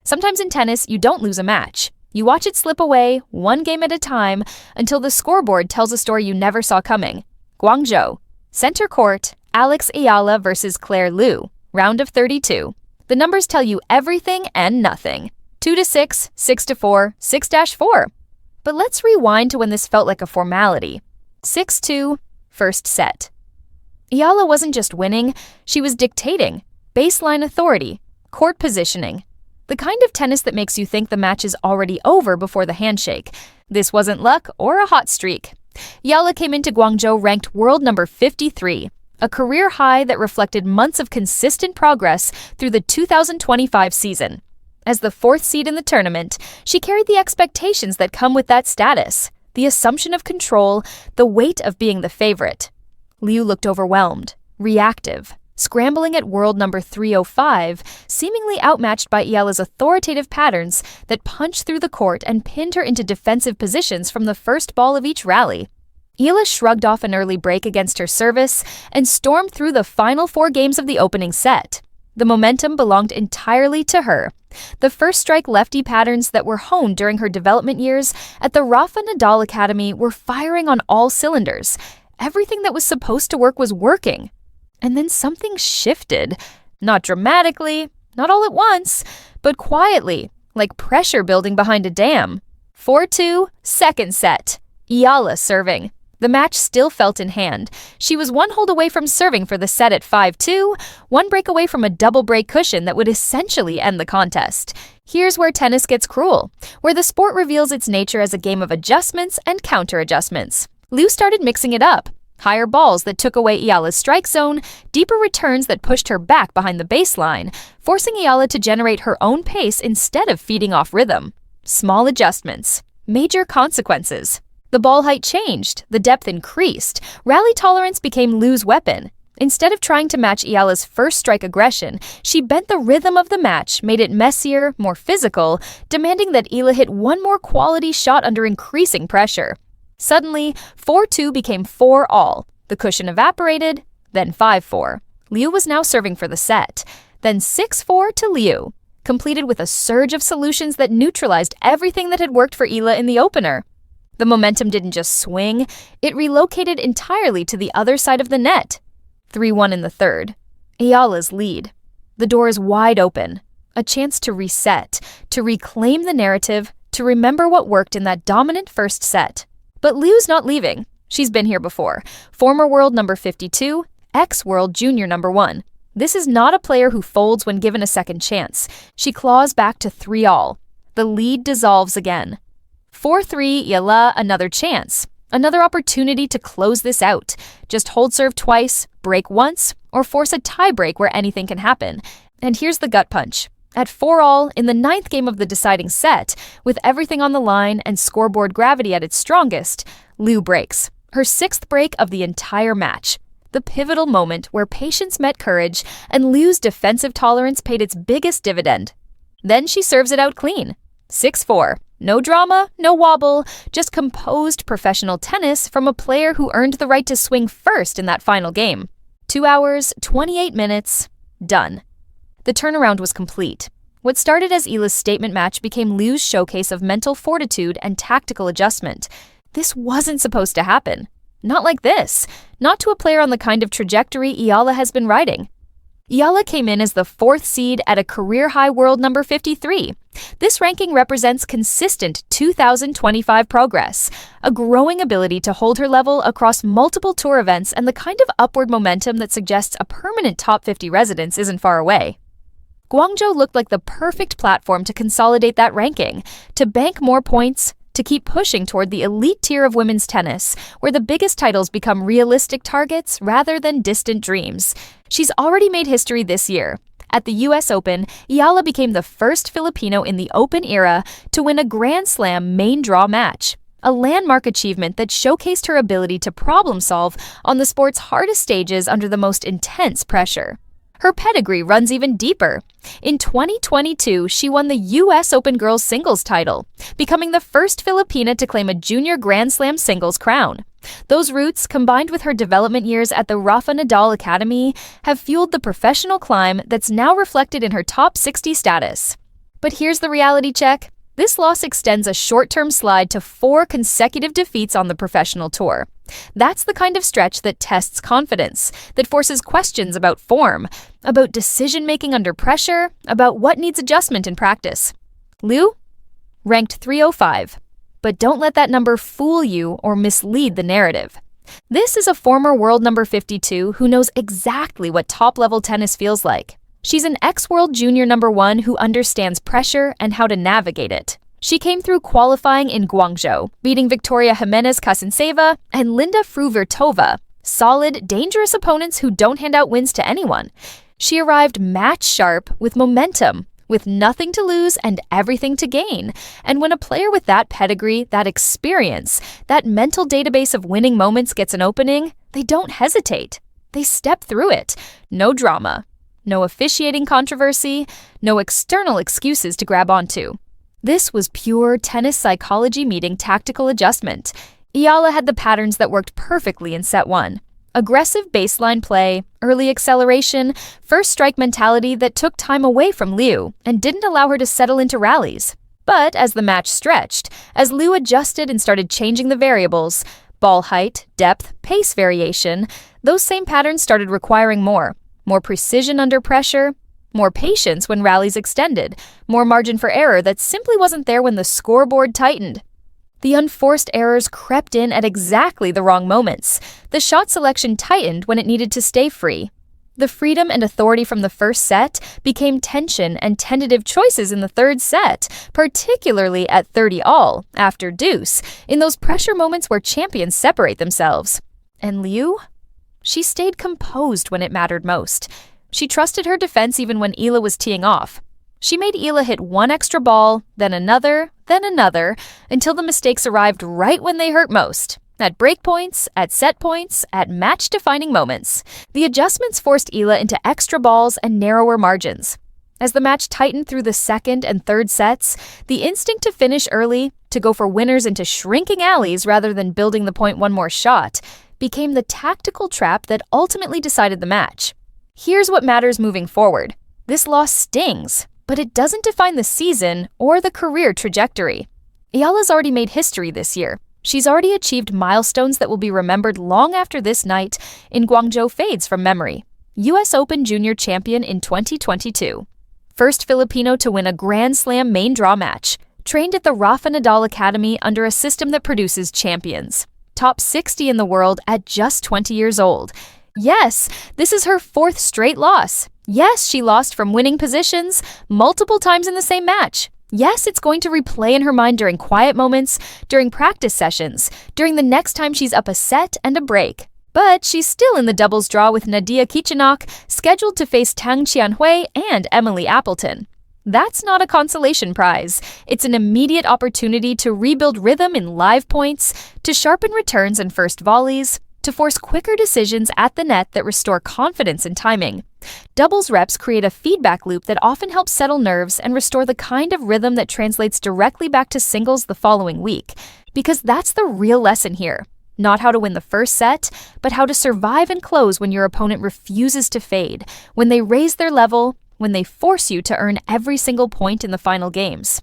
Sometimes in tennis, you don't lose a match. You watch it slip away, one game at a time, until the scoreboard tells a story you never saw coming. Guangzhou. Center court, Alex Eala versus Claire Liu. Round of 32. The numbers tell you everything and nothing. 2-6, 6-4, 6-4. But let's rewind to when this felt like a formality. 6-2, first set. Eala wasn't just winning, she was dictating. Baseline authority, court positioning. The kind of tennis that makes you think the match is already over before the handshake. This wasn't luck or a hot streak. Eala came into Guangzhou ranked world number 53, a career high that reflected months of consistent progress through the 2025 season. As the fourth seed in the tournament, she carried the expectations that come with that status, the assumption of control, the weight of being the favorite. Liu looked overwhelmed, reactive, scrambling at world number 305, seemingly outmatched by Eala's authoritative patterns that punched through the court and pinned her into defensive positions from the first ball of each rally. Eala shrugged off an early break against her service and stormed through the final 4 games of the opening set. The momentum belonged entirely to her. The first strike lefty patterns that were honed during her development years at the Rafa Nadal Academy were firing on all cylinders. Everything that was supposed to work was working. And then something shifted. Not dramatically, not all at once, but quietly, like pressure building behind a dam. 4-2, second set. Eala serving. The match still felt in hand. She was 1 hold away from serving for the set at 5-2, 1 break away from a double break cushion that would essentially end the contest. Here's where tennis gets cruel, where the sport reveals its nature as a game of adjustments and counter-adjustments. Liu started mixing it up. Higher balls that took away Eala's strike zone, deeper returns that pushed her back behind the baseline, forcing Eala to generate her own pace instead of feeding off rhythm. Small adjustments. Major consequences. The ball height changed, the depth increased, rally tolerance became Liu's weapon. Instead of trying to match Eala's first strike aggression, she bent the rhythm of the match, made it messier, more physical, demanding that Eala hit 1 more quality shot under increasing pressure. Suddenly, 4-2 became 4-all. The cushion evaporated, then 5-4. Liu was now serving for the set. Then 6-4 to Liu, completed with a surge of solutions that neutralized everything that had worked for Eala in the opener. The momentum didn't just swing, it relocated entirely to the other side of the net. 3-1 in the third. Eala's lead. The door is wide open. A chance to reset, to reclaim the narrative, to remember what worked in that dominant first set. But Liu's not leaving. She's been here before. Former world number 52, ex-world junior number 1. This is not a player who folds when given a second chance. She claws back to 3-all. The lead dissolves again. 4-3, Eala, another chance. Another opportunity to close this out. Just hold serve twice, break once, or force a tie break where anything can happen. And here's the gut punch. At 4-all, in the 9th game of the deciding set, with everything on the line and scoreboard gravity at its strongest, Liu breaks. Her 6th break of the entire match. The pivotal moment where patience met courage and Liu's defensive tolerance paid its biggest dividend. Then she serves it out clean. 6-4. No drama, no wobble, just composed professional tennis from a player who earned the right to swing first in that final game. 2 hours, 28 minutes, done. The turnaround was complete. What started as Eala's statement match became Liu's showcase of mental fortitude and tactical adjustment. This wasn't supposed to happen. Not like this. Not to a player on the kind of trajectory Eala has been riding. Eala came in as the 4th seed at a career-high world number 53. This ranking represents consistent 2025 progress, a growing ability to hold her level across multiple tour events, and the kind of upward momentum that suggests a permanent top 50 residence isn't far away. Guangzhou looked like the perfect platform to consolidate that ranking, to bank more points, to keep pushing toward the elite tier of women's tennis, where the biggest titles become realistic targets rather than distant dreams. She's already made history this year. At the US Open, Eala became the first Filipino in the Open era to win a Grand Slam main draw match, a landmark achievement that showcased her ability to problem solve on the sport's hardest stages under the most intense pressure. Her pedigree runs even deeper. In 2022, she won the US Open Girls Singles title, becoming the first Filipina to claim a junior Grand Slam singles crown. Those roots, combined with her development years at the Rafa Nadal Academy, have fueled the professional climb that's now reflected in her top 60 status. But here's the reality check. This loss extends a short-term slide to 4 consecutive defeats on the professional tour. That's the kind of stretch that tests confidence, that forces questions about form, about decision-making under pressure, about what needs adjustment in practice. Liu? Ranked 305. But don't let that number fool you or mislead the narrative. This is a former world number 52 who knows exactly what top-level tennis feels like. She's an ex-world junior number 1 who understands pressure and how to navigate it. She came through qualifying in Guangzhou, beating Victoria Jimenez-Kasanseva and Linda Fruhvirtova, solid, dangerous opponents who don't hand out wins to anyone. She arrived match-sharp with momentum, with nothing to lose and everything to gain. And when a player with that pedigree, that experience, that mental database of winning moments gets an opening, they don't hesitate. They step through it. No drama. No officiating controversy, no external excuses to grab onto. This was pure tennis psychology meeting tactical adjustment. Eala had the patterns that worked perfectly in set 1. Aggressive baseline play, early acceleration, first strike mentality that took time away from Liu and didn't allow her to settle into rallies. But as the match stretched, as Liu adjusted and started changing the variables, ball height, depth, pace variation, those same patterns started requiring more precision under pressure, more patience when rallies extended, more margin for error that simply wasn't there when the scoreboard tightened. The unforced errors crept in at exactly the wrong moments. The shot selection tightened when it needed to stay free. The freedom and authority from the first set became tension and tentative choices in the third set, particularly at 30-all, after deuce, in those pressure moments where champions separate themselves. And Liu? She stayed composed when it mattered most. She trusted her defense even when Eala was teeing off. She made Eala hit one extra ball, then another, until the mistakes arrived right when they hurt most. At break points, at set points, at match-defining moments. The adjustments forced Eala into extra balls and narrower margins. As the match tightened through the second and third sets, the instinct to finish early, to go for winners into shrinking alleys rather than building the point one more shot, became the tactical trap that ultimately decided the match. Here's what matters moving forward. This loss stings, but it doesn't define the season or the career trajectory. Eala's already made history this year. She's already achieved milestones that will be remembered long after this night in Guangzhou fades from memory. US Open Junior Champion in 2022. First Filipino to win a Grand Slam main draw match. Trained at the Rafa Nadal Academy under a system that produces champions. Top 60 in the world at just 20 years old. Yes, this is her 4th straight loss. Yes, she lost from winning positions multiple times in the same match. Yes, it's going to replay in her mind during quiet moments, during practice sessions, during the next time she's up a set and a break. But she's still in the doubles draw with Nadia Kichenok, scheduled to face Tang Qianhui and Emily Appleton. That's not a consolation prize. It's an immediate opportunity to rebuild rhythm in live points, to sharpen returns and first volleys, to force quicker decisions at the net that restore confidence in timing. Doubles reps create a feedback loop that often helps settle nerves and restore the kind of rhythm that translates directly back to singles the following week. Because that's the real lesson here. Not how to win the first set, but how to survive and close when your opponent refuses to fade, when they raise their level, when they force you to earn every single point in the final games.